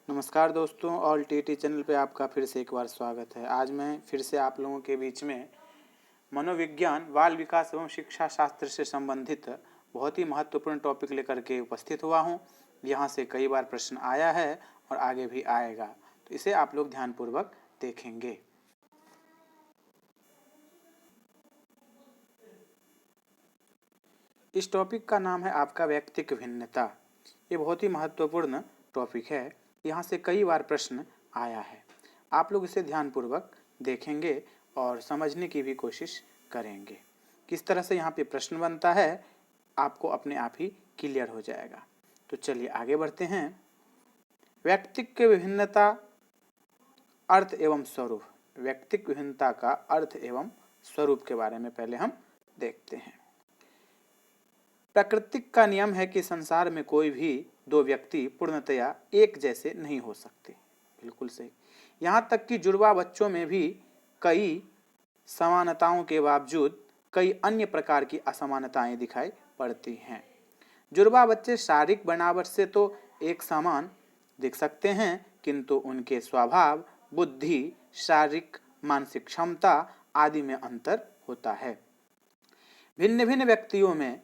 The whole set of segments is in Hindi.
नमस्कार दोस्तों, ऑल टीटी चैनल पे आपका फिर से एक बार स्वागत है। आज मैं फिर से आप लोगों के बीच में मनोविज्ञान, बाल विकास एवं शिक्षा शास्त्र से संबंधित बहुत ही महत्वपूर्ण टॉपिक लेकर के उपस्थित हुआ हूँ। यहाँ से कई बार प्रश्न आया है और आगे भी आएगा, तो इसे आप लोग ध्यानपूर्वक देखेंगे। इस टॉपिक का नाम है आपका व्यक्तिक भिन्नता। ये बहुत ही महत्वपूर्ण टॉपिक है, यहाँ से कई बार प्रश्न आया है। आप लोग इसे ध्यानपूर्वक देखेंगे और समझने की भी कोशिश करेंगे। किस तरह से यहाँ पे प्रश्न बनता है आपको अपने आप ही क्लियर हो जाएगा। तो चलिए आगे बढ़ते हैं। व्यक्तिक भिन्नता, अर्थ एवं स्वरूप। व्यक्तिक भिन्नता का अर्थ एवं स्वरूप के बारे में पहले हम देखते हैं। प्राकृतिक का नियम है कि संसार में कोई भी दो व्यक्ति पूर्णतया एक जैसे नहीं हो सकते। बिल्कुल सही। यहाँ तक कि जुड़वा बच्चों में भी कई समानताओं के बावजूद कई अन्य प्रकार की असमानताएं दिखाई पड़ती हैं। जुड़वा बच्चे शारीरिक बनावट से तो एक समान दिख सकते हैं, किंतु उनके स्वभाव, बुद्धि, शारीरिक, मानसिक क्षमता आदि में अंतर होता है। भिन्न भिन्न व्यक्तियों में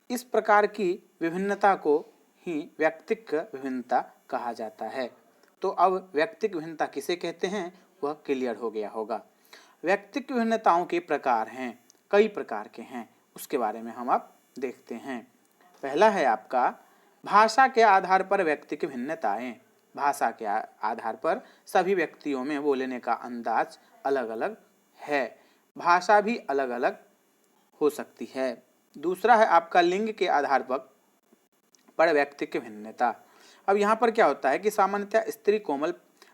इस प्रकार की विभिन्नता को ही व्यक्तिक भिन्नता कहा जाता है। तो अब व्यक्तिक भिन्नता किसे कहते हैं वह क्लियर हो गया होगा। व्यक्तिक भिन्नताओं के प्रकार हैं, कई प्रकार के हैं, उसके बारे में हम अब देखते हैं। पहला है आपका भाषा के आधार पर व्यक्तिक भिन्नताएं। भाषा के आधार पर सभी व्यक्तियों में बोलने का अंदाज अलग अलग है, भाषा भी अलग अलग हो सकती है। दूसरा है आपका लिंग के आधार पर व्यक्तिक भिन्नता। अब यहाँ पर क्या होता है कि सामान्यतः स्त्री कोमल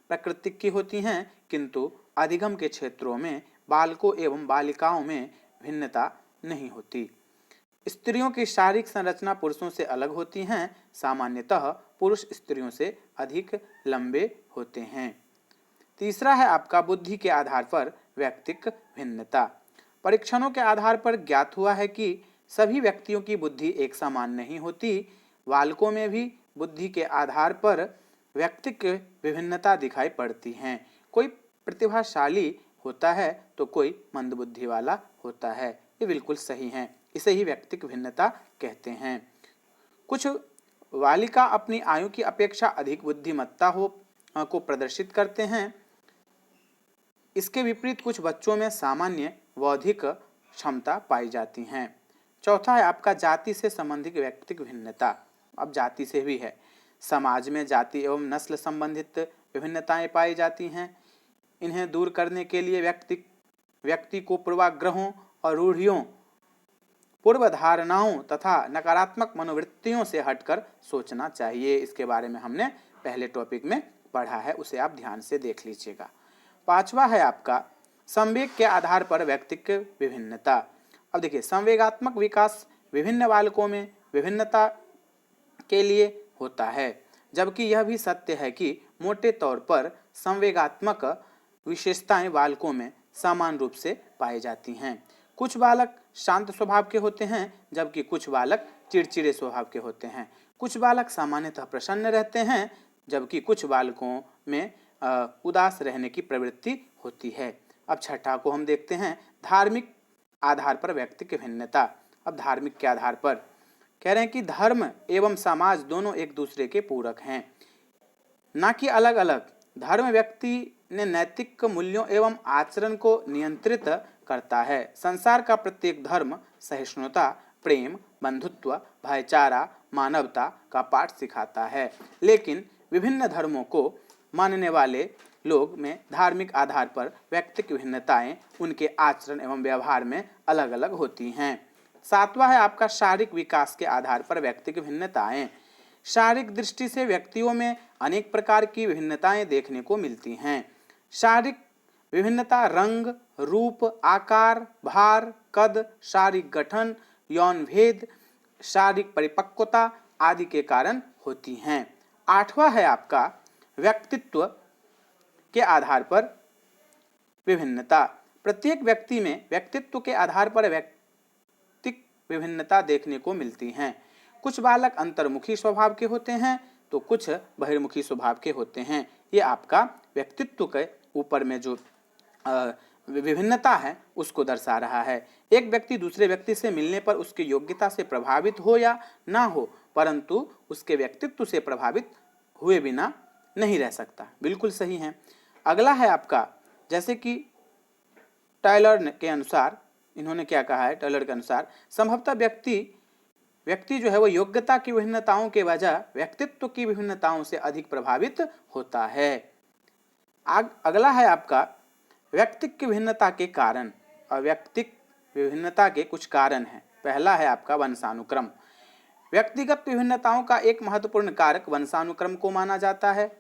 प्रकृति की होती हैं, किंतु अधिगम के क्षेत्रों में बालकों एवं बालिकाओं में भिन्नता नहीं होती। स्त्रियों की शारीरिक संरचना पुरुषों से अलग होती हैं। सामान्यतः पुरुष स्त्रियों से अधिक लंबे होते हैं। तीसरा है आपका बुद्धि के आधार पर व्यक्तिक भिन्नता। परीक्षणों के आधार पर ज्ञात हुआ है कि सभी व्यक्तियों की बुद्धि एक समान नहीं होती। बालकों में भी बुद्धि के आधार पर व्यक्तिक विभिन्नता दिखाई पड़ती हैं। कोई प्रतिभाशाली होता है तो कोई मंदबुद्धि वाला होता है। ये बिल्कुल सही है, इसे ही व्यक्तिक भिन्नता कहते हैं। कुछ बालिका अपनी आयु की अपेक्षा अधिक बुद्धिमत्ता को प्रदर्शित करते हैं। इसके विपरीत कुछ बच्चों में सामान्य बौद्धिक क्षमता पाई जाती हैं। चौथा है आपका जाति से संबंधित व्यक्तिक भिन्नता। अब जाति से भी है। समाज में जाति एवं नस्ल संबंधित विभिन्नताएं पाई जाती हैं। इन्हें दूर करने के लिए व्यक्ति को पूर्वाग्रहों और रूढ़ियों, पूर्व धारणाओं तथा नकारात्मक मनोवृत्तियों से हटकर सोचना चाहिए। इसके बारे में हमने पहले टॉपिक में पढ़ा है, उसे आप ध्यान से देख लीजिएगा। पांचवा है आपका संवेग के आधार पर व्यक्तिक विभिन्नता। अब देखिए, संवेगात्मक विकास विभिन्न बालकों में विभिन्नता के लिए होता है, जबकि यह भी सत्य है कि मोटे तौर पर संवेगात्मक विशेषताएं बालकों में समान रूप से पाई जाती हैं। कुछ बालक शांत स्वभाव के होते हैं, जबकि कुछ बालक चिड़चिड़े स्वभाव के होते हैं। कुछ बालक सामान्यतः प्रसन्न रहते हैं, जबकि कुछ बालकों में उदास रहने की प्रवृत्ति होती है। अब छठा को हम देखते हैं, धार्मिक आधार पर व्यक्तिक भिन्नता। अब धार्मिक के आधार पर कह रहे हैं कि धर्म एवं समाज दोनों एक दूसरे के पूरक हैं, ना कि अलग अलग। धर्म व्यक्ति ने नैतिक मूल्यों एवं आचरण को नियंत्रित करता है। संसार का प्रत्येक धर्म सहिष्णुता, प्रेम, बंधुत्व, भाईचारा, मानवता का पाठ सिखाता है, लेकिन विभिन्न धर्मों को मानने वाले लोग में धार्मिक आधार पर व्यक्तिक भिन्नताएं उनके आचरण एवं व्यवहार में अलग अलग होती हैं। सातवां है आपका शारीरिक विकास के आधार पर व्यक्तिक भिन्नताएं। शारीरिक दृष्टि से व्यक्तियों में अनेक प्रकार की विभिन्नताएं देखने को मिलती हैं। शारीरिक विभिन्नता रंग, रूप, आकार, भार, कद, शारीरिक गठन, यौन भेद, शारीरिक परिपक्वता आदि के कारण होती हैं। आठवां है आपका व्यक्तित्व के आधार पर विभिन्नता। प्रत्येक व्यक्ति में व्यक्तित्व के आधार पर व्यक्तिक विभिन्नता देखने को मिलती हैं। कुछ बालक अंतर्मुखी स्वभाव के होते हैं, तो कुछ बहिर्मुखी स्वभाव के होते हैं। ये आपका व्यक्तित्व के ऊपर में जो विभिन्नता है उसको दर्शा रहा है। एक व्यक्ति दूसरे व्यक्ति से मिलने पर उसकी योग्यता से प्रभावित हो या ना हो, परंतु उसके व्यक्तित्व से प्रभावित हुए बिना नहीं रह सकता। बिल्कुल सही है। अगला है आपका, जैसे कि टायलर के अनुसार, इन्होंने क्या कहा है, टायलर के अनुसार संभवतः व्यक्ति जो है वो योग्यता की विभिन्नताओं के बजाय व्यक्तित्व की विभिन्नताओं से अधिक प्रभावित होता है। अगला है आपका व्यक्तित्व की भिन्नता के कारण और व्यक्तित्व विभिन्नता के कुछ कारण हैं। पहला है आपका वंशानुक्रम। व्यक्तिगत विभिन्नताओं का एक महत्वपूर्ण कारक वंशानुक्रम को माना जाता है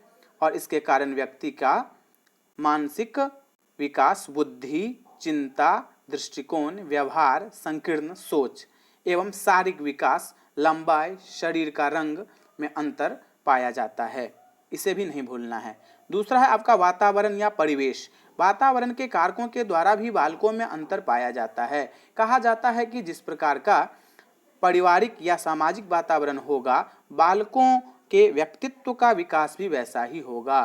और इसके कारण व्यक्ति का मानसिक विकास, बुद्धि, चिंता, दृष्टिकोण, व्यवहार, संकीर्ण सोच एवं शारीरिक विकास, लंबाई, शरीर का रंग में अंतर पाया जाता है। इसे भी नहीं भूलना है। दूसरा है आपका वातावरण या परिवेश। वातावरण के कारकों के द्वारा भी बालकों में अंतर पाया जाता है। कहा जाता है कि जिस प्रकार का पारिवारिक या सामाजिक वातावरण होगा, बालकों के व्यक्तित्व का विकास भी वैसा ही होगा।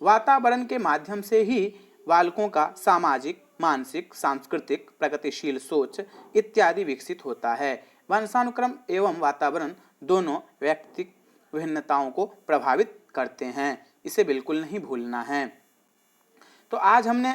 वातावरण के माध्यम से ही बालकों का सामाजिक, मानसिक, सांस्कृतिक, प्रगतिशील सोच इत्यादि विकसित होता है। वंशानुक्रम एवं वातावरण दोनों व्यक्तित्व विभिन्नताओं को प्रभावित करते हैं। इसे बिल्कुल नहीं भूलना है। तो आज हमने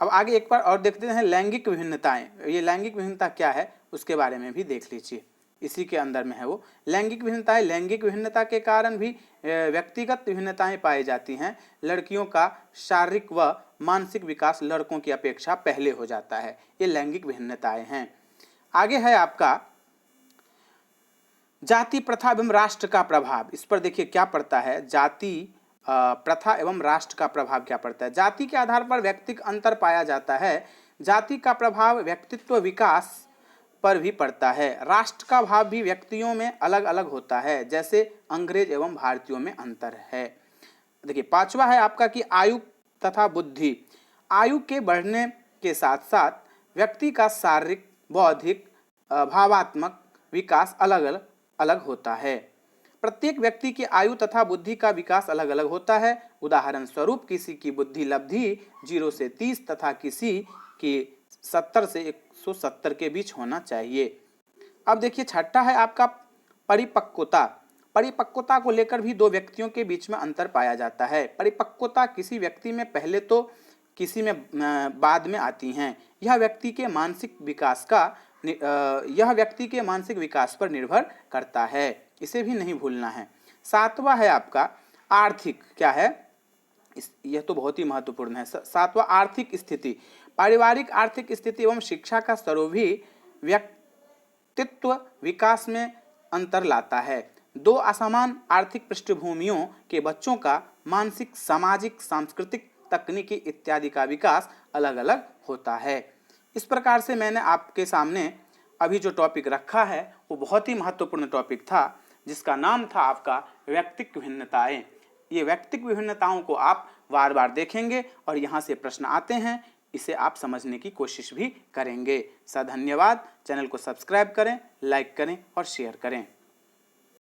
अब आगे एक बार और देखते हैं लैंगिक विभिन्नताएं। ये लैंगिक विभिन्नता क्या है उसके बारे में भी देख लीजिए। इसी के अंदर में है वो लैंगिक विभिन्नताएं। लैंगिक विभिन्नता के कारण भी व्यक्तिगत विभिन्नताएं पाई जाती हैं। लड़कियों का शारीरिक व मानसिक विकास लड़कों की अपेक्षा पहले हो जाता है। ये लैंगिक विभिन्नताएं हैं। आगे है आपका जाति प्रथा एवं राष्ट्र का प्रभाव। इस पर देखिए क्या पड़ता है, जाति प्रथा एवं राष्ट्र का प्रभाव क्या पड़ता है। जाति के आधार पर व्यक्तिगत अंतर पाया जाता है। जाति का प्रभाव व्यक्तित्व विकास पर भी पड़ता है। राष्ट्र का भाव भी व्यक्तियों में अलग अलग होता है, जैसे अंग्रेज एवं भारतीयों में अंतर है। देखिए पांचवा है आपका कि आयु तथा बुद्धि। आयु के बढ़ने के साथ साथ व्यक्ति का शारीरिक, बौद्धिक, भावात्मक विकास अलग अलग होता है। प्रत्येक व्यक्ति की आयु तथा बुद्धि का विकास अलग अलग होता है। उदाहरण स्वरूप किसी की बुद्धि लब्धि 0 से 30 तथा किसी की 70 से 170 के बीच होना चाहिए। अब देखिए छठा है आपका परिपक्वता। परिपक्वता को लेकर भी दो व्यक्तियों के बीच में अंतर पाया जाता है। परिपक्वता किसी व्यक्ति में पहले तो किसी में बाद में आती हैं। यह व्यक्ति के मानसिक विकास पर निर्भर करता है। इसे भी नहीं भूलना है। सातवां है आपका आर्थिक। क्या है, यह तो बहुत ही महत्वपूर्ण है। सातवां आर्थिक स्थिति। पारिवारिक आर्थिक स्थिति एवं शिक्षा का स्तर भी व्यक्तित्व विकास में अंतर लाता है। दो असमान आर्थिक पृष्ठभूमियों के बच्चों का मानसिक, सामाजिक, सांस्कृतिक, तकनीकी इत्यादि का विकास अलग अलग होता है। इस प्रकार से मैंने आपके सामने अभी जो टॉपिक रखा है वो बहुत ही महत्वपूर्ण टॉपिक था, जिसका नाम था आपका व्यक्तित्व विभिन्नताएं। ये व्यक्तित्व विभिन्नताओं को आप बार बार देखेंगे और यहाँ से प्रश्न आते हैं, इसे आप समझने की कोशिश भी करेंगे। धन्यवाद। चैनल को सब्सक्राइब करें, लाइक करें और शेयर करें।